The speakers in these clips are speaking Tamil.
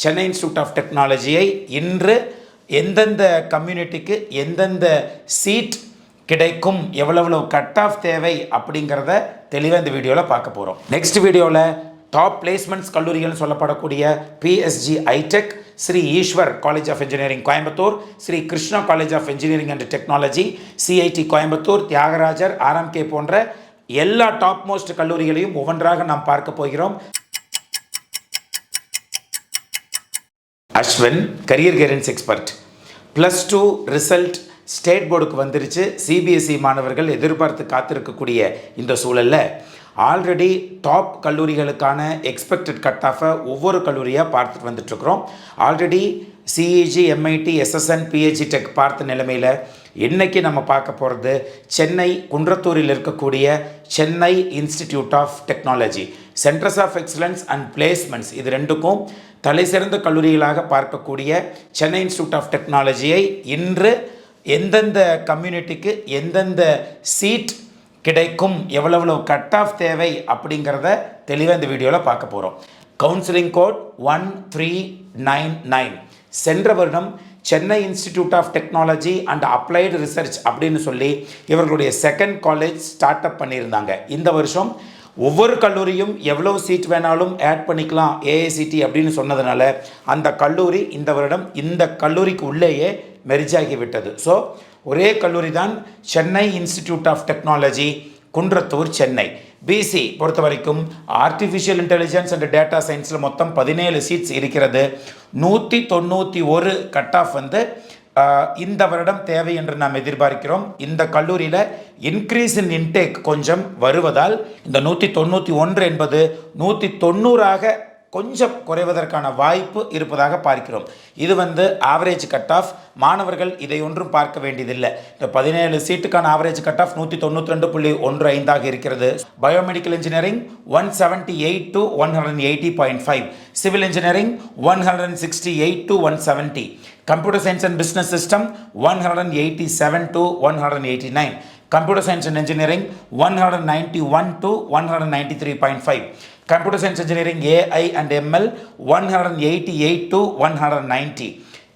சென்னை இன்ஸ்டிடியூட் ஆஃப் டெக்னாலஜியை இன்று எந்தெந்த கம்யூனிட்டிக்கு எந்தெந்த சீட் கிடைக்கும், எவ்வளவு கட் ஆஃப் தேவை அப்படிங்கிறத தெளிவாக இந்த வீடியோவில் பார்க்க போகிறோம். நெக்ஸ்ட் வீடியோவில் டாப் பிளேஸ்மெண்ட்ஸ் கல்லூரிகள்னு சொல்லப்படக்கூடிய PSG iTech, Sri Eshwar college of engineering Coimbatore, Sri Krishna college of engineering and technology, CIT Coimbatore, Thiagarajar, RMK போன்ற எல்லா டாப் மோஸ்ட் கல்லூரிகளையும் ஒவ்வொன்றாக நாம் பார்க்க போகிறோம். Ashwin career guidance expert. +2 result state போர்டுக்கு வந்துருச்சு. சிபிஎஸ்இ மாணவர்கள் எதிர்பார்த்து காத்திருக்கக்கூடிய இந்த சூழலில் ஆல்ரெடி டாப் கல்லூரிகளுக்கான எக்ஸ்பெக்டட் கட் ஆஃபை ஒவ்வொரு கல்லூரியாக பார்த்துட்டு வந்துட்டுருக்குறோம். ஆல்ரெடி சிஇஜி, எம்ஐடி, எஸ்எஸ்என், பிஹெச்சி டெக் பார்த்த நிலைமையில் இன்றைக்கி நம்ம பார்க்க போகிறது சென்னை குன்றத்தூரில் இருக்கக்கூடிய Chennai Institute of Technology. Centres of excellence and placements இது ரெண்டுக்கும் தலை சிறந்த கல்லூரிகளாக பார்க்கக்கூடிய சென்னை இன்ஸ்டிடியூட் ஆஃப் டெக்னாலஜியை இன்று எந்தெந்த கம்யூனிட்டிக்கு எந்தெந்த சீட் கிடைக்கும், எவ்வளவு கட் ஆஃப் தேவை அப்படிங்கிறத தெளிவாக இந்த வீடியோவில் பார்க்க போகிறோம். Counselling code 1399. சென்ற வருடம் Chennai Institute of Technology and Applied Research அப்படின்னு சொல்லி இவர்களுடைய செகண்ட் காலேஜ் ஸ்டார்ட் அப் பண்ணியிருந்தாங்க. இந்த வருஷம் ஒவ்வொரு கல்லூரியும் எவ்வளோ சீட் வேணாலும் ஆட் பண்ணிக்கலாம் ஏஐசிடி அப்படின்னு சொன்னதுனால அந்த கல்லூரி இந்த வருடம் இந்த கல்லூரிக்கு உள்ளேயே மெர்ஜ் ஆகிவிட்டது. ஸோ ஒரே கல்லூரி தான் Chennai Institute of Technology, Kundrathur, Chennai. BC பொறுத்த வரைக்கும் ஆர்டிஃபிஷியல் இன்டெலிஜென்ஸ் அண்ட் டேட்டா சயின்ஸில் மொத்தம் 17 சீட்ஸ் இருக்கிறது. 191 கட் ஆஃப் இந்த வருடம் தேவை என்று நாம் எதிர்பார்க்கிறோம். இந்த கல்லூரியில் இன்க்ரீஸ் இன் இன்டேக் கொஞ்சம் வருவதால் இந்த 191 என்பது 190 கொஞ்சம் குறைவதற்கான வாய்ப்பு இருப்பதாக பார்க்கிறோம். இது ஆவரேஜ் கட் ஆஃப். மாணவர்கள் இதை ஒன்றும் பார்க்க வேண்டியதில்லை. இந்த 17 சீட்டுக்கான ஆவரேஜ் கட் ஆஃப் 192.15 இருக்கிறது. Biomedical engineering 178 to 180.5, civil engineering 168 to 170, computer science and business system 187 to 189, computer science and engineering 191 to 193.5, Computer Science Engineering AI and ML 188 to 190,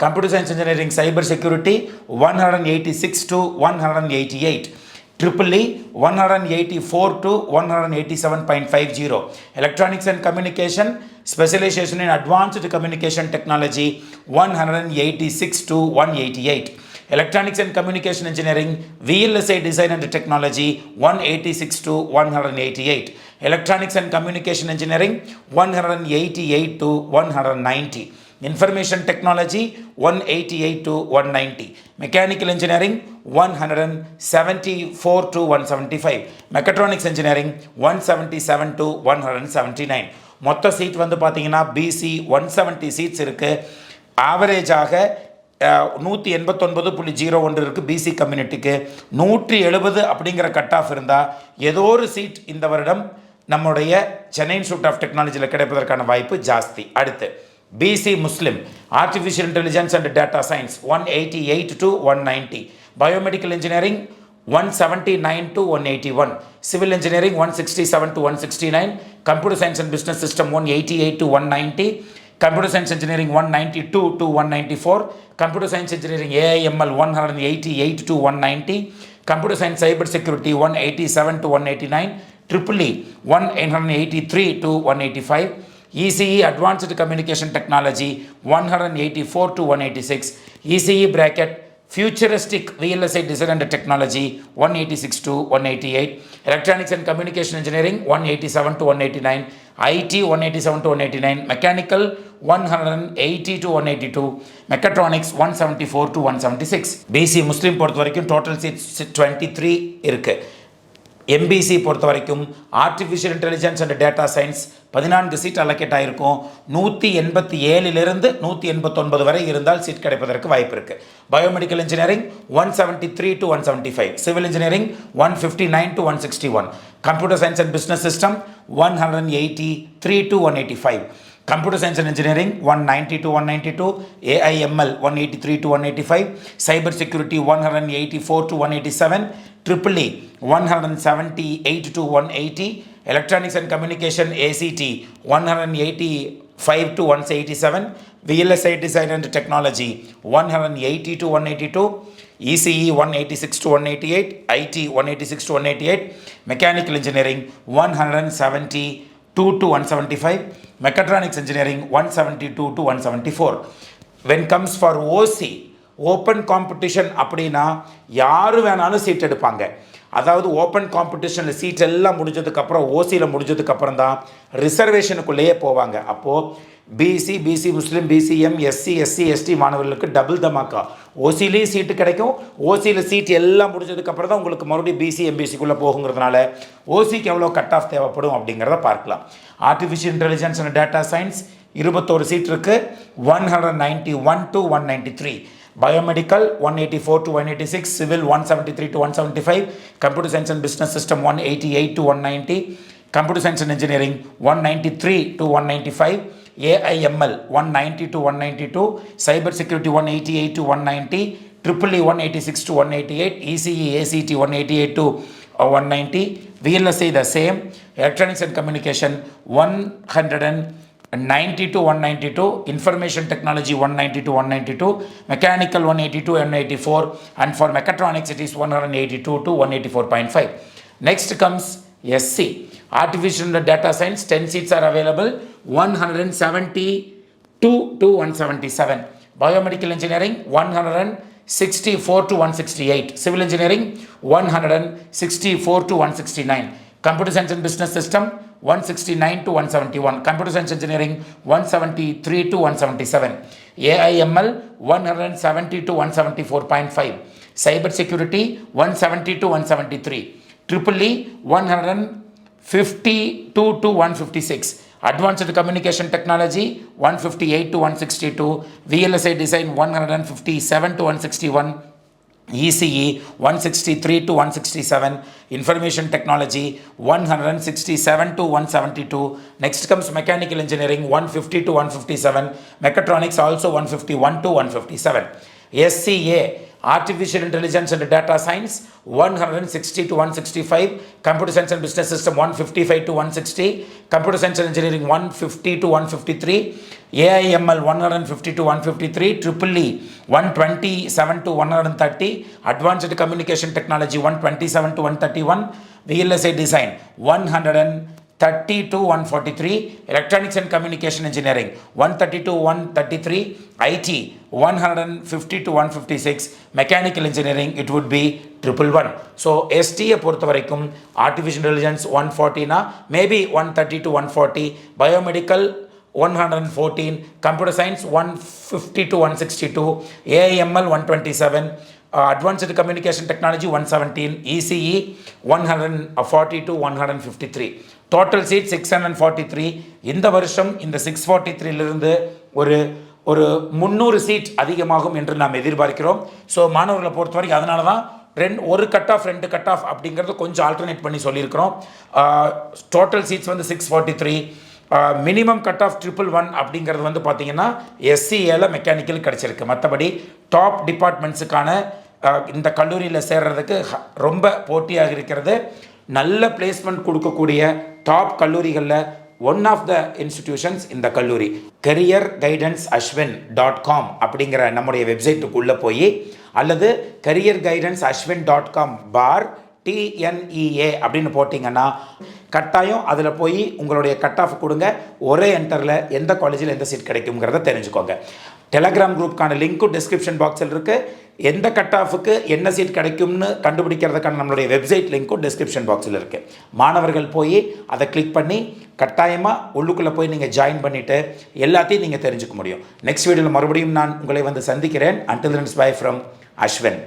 Computer Science Engineering Cyber Security 186 to 188, EEE 184 to 187.50, Electronics and Communication Specialization in Advanced Communication Technology 186 to 188, Electronics and Communication Engineering VLSI Design and Technology 186 to 188, Electronics and Communication Engineering 188 to 190, Information Technology 188 to 190, Mechanical Engineering 174 to 175, Mechatronics Engineering 177 to 179. மொத்த சீட் பார்த்தீங்கன்னா பிசி 170 சீட்ஸ் இருக்குது. ஆவரேஜாக 189.01 இருக்குது பிசி கம்யூனிட்டிக்கு. 170 அப்படிங்கிற கட் ஆஃப் இருந்தால் ஏதோ ஒரு சீட் இந்த வருடம் நம்முடைய சென்னை இன்ஸ்டிடியூட் ஆஃப் டெக்னாலஜியில் கிடைப்பதற்கான வாய்ப்பு ஜாஸ்தி. அடுத்து BC Muslim artificial intelligence and data science 188 to 190, biomedical engineering 179 to 181, civil engineering 167 to 169, computer science and business system 188 to 190, computer science engineering 192 to 194, computer science engineering AIML 188 to 190, computer science cyber security 187 to 189, EEE 183 to 185, ECE advanced communication technology 184 to 186, ECE bracket futuristic VLSI design and technology 186 to 188, electronics and communication engineering 187 to 189, IT 187 to 189, mechanical 180 to 182, mechatronics 174 to 176. BC Muslim பொறுத்த வரைக்கும் டோட்டல் சீட்ஸ் 23 இருக்கு. எம்பிசி பொறுத்த வரைக்கும் artificial intelligence and data science 14 seat allocate ஆகிருக்கும். 187 189 வரை இருந்தால் சீட் கிடைப்பதற்கு வாய்ப்பு இருக்குது. Biomedical engineering 173 to 175, civil engineering 159 to 161, computer science and business system 183 to 185, Computer Science and Engineering 190 to 192, AIML 183 to 185, Cyber Security 184 to 187, EEE 178 to 180, Electronics and Communication ACT 180 105 to 187, VLSI Design and Technology 180 to 182, ECE 186 to 188, IT 186 to 188, Mechanical Engineering 172 to 175, Mechatronics Engineering 172 to 174. When comes for OC, open competition அப்படின்னா யார் வேணாலும் சீட் எடுப்பாங்க. அதாவது ஓப்பன் காம்படிஷனில் சீட் எல்லாம் முடிஞ்சதுக்கப்புறம் ஓசியில் முடிஞ்சதுக்கப்புறம் தான் ரிசர்வேஷனுக்குள்ளேயே போவாங்க. அப்போது பிசி முஸ்லீம், பிசிஎம், எஸ்சி எஸ்டி மாணவர்களுக்கு டபுள் தமாக்கா. ஓசிலேயும் சீட்டு கிடைக்கும். ஓசியில் சீட் எல்லாம் முடிஞ்சதுக்கப்புறம் தான் உங்களுக்கு மறுபடியும் பிசி எம்பிசிக்குள்ளே போகுங்கிறதுனால ஓசிக்கு எவ்வளோ கட் ஆஃப் தேவைப்படும் அப்படிங்கிறத பார்க்கலாம். Artificial intelligence and data science 21 seat இருக்குது, 191 to 193. Biomedical 184 to 186, Civil 173 to 175, Computer Science and Business System 188 to 190, Computer Science and Engineering 193 to 195, AIML 190 to 192, Cyber Security 188 to 190, EEE 186 to 188, ECE ACT 188 to 190, VLSI the same, Electronics and Communication 190 to 192, Information Technology 190 to 192, Mechanical 182 and 184, and for Mechatronics it is 182 to 184.5. Next comes SC, Artificial Data Science, 10 seats are available, 172 to 177. Biomedical Engineering 164 to 168, Civil Engineering 164 to 169, Computer Science and Business System 169 to 171, Computer Science Engineering 173 to 177, AIML 170 to 174.5, Cyber Security 170 to 173, EEE 152 to 156, Advanced Communication Technology 158 to 162, VLSI Design 157 to 161, ECE 163 to 167, Information Technology 167 to 172. Next comes Mechanical Engineering 150 to 157, Mechatronics also 151 to 157. SCA, Artificial Intelligence and Data Science 160 to 165, Computer Science and Business System 155 to 160, Computer Science and Engineering 150 to 153, AIML 150 to 153, EEE 127 to 130, Advanced Communication Technology 127 to 131, VLSI Design 130 to 143, Electronics and Communication Engineering 130 to 133, IT 150 to 156, Mechanical Engineering it would be 111. So STA பொறுத்த வரைக்கும் Artificial Intelligence 140 na maybe 130 to 140, Biomedical 114, Computer Science 150 to 162, AIML 127, Advanced Communication Technology 117, ECE 140 to 153. Total seat 643. இந்த வருஷம் இந்த 643லிருந்து ஒரு 300 சீட் அதிகமாகும் என்று நாம் எதிர்பார்க்கிறோம். ஸோ மாணவர்களை பொறுத்த வரைக்கும் அதனால தான் ஒரு கட் ஆஃப் 2 கட் ஆஃப் அப்படிங்கிறது கொஞ்சம் ஆல்டர்னேட் பண்ணி சொல்லியிருக்கிறோம். டோட்டல் சீட்ஸ் வந்து 643, மினிமம் கட் ஆஃப் 111 அப்படிங்கிறது வந்து பார்த்தீங்கன்னா SCAல மெக்கானிக்கல் கிடச்சிருக்கு. மற்றபடி டாப் டிபார்ட்மெண்ட்ஸுக்கான இந்த கல்லூரியில் சேர்றதுக்கு ரொம்ப போட்டியாக இருக்கிறது. நல்ல பிளேஸ்மெண்ட் கொடுக்கக்கூடிய டாப் கல்லூரிகளில் ஒன் ஆஃப் த இன்ஸ்டிடியூஷன்ஸ் இந்த கல்லூரி. careerguidanceashwin.com அப்படிங்கிற நம்முடைய வெப்சைட்டுக்குள்ளே போய் அல்லது careerguidanceashwin.com TNEA அப்படின்னு போட்டிங்கன்னா கட்டாயம் அதில் போய் உங்களுடைய கட் ஆஃப் கொடுங்க. ஒரே என்டரில் எந்த காலேஜில் எந்த சீட் கிடைக்குங்கிறத தெரிஞ்சுக்கோங்க. டெலகிராம் குரூப்புக்கான லிங்க்கும் டிஸ்கிரிப்ஷன் பாக்ஸில் இருக்குது. எந்த கட் ஆஃபுக்கு என்ன சீட் கிடைக்கும்னு கண்டுபிடிக்கிறதுக்கான நம்மளுடைய வெப்சைட் லிங்க்கும் டிஸ்கிரிப்ஷன் பாக்ஸில் இருக்குது. மாணவர்கள் போய் அதை கிளிக் பண்ணி கட்டாயமாக உள்ளுக்குள்ளே போய் நீங்கள் ஜாயின் பண்ணிவிட்டு எல்லாத்தையும் நீங்கள் தெரிஞ்சுக்க முடியும். நெக்ஸ்ட் வீடியோவில் மறுபடியும் நான் உங்களை வந்து சந்திக்கிறேன். Until then, bye from Ashwin.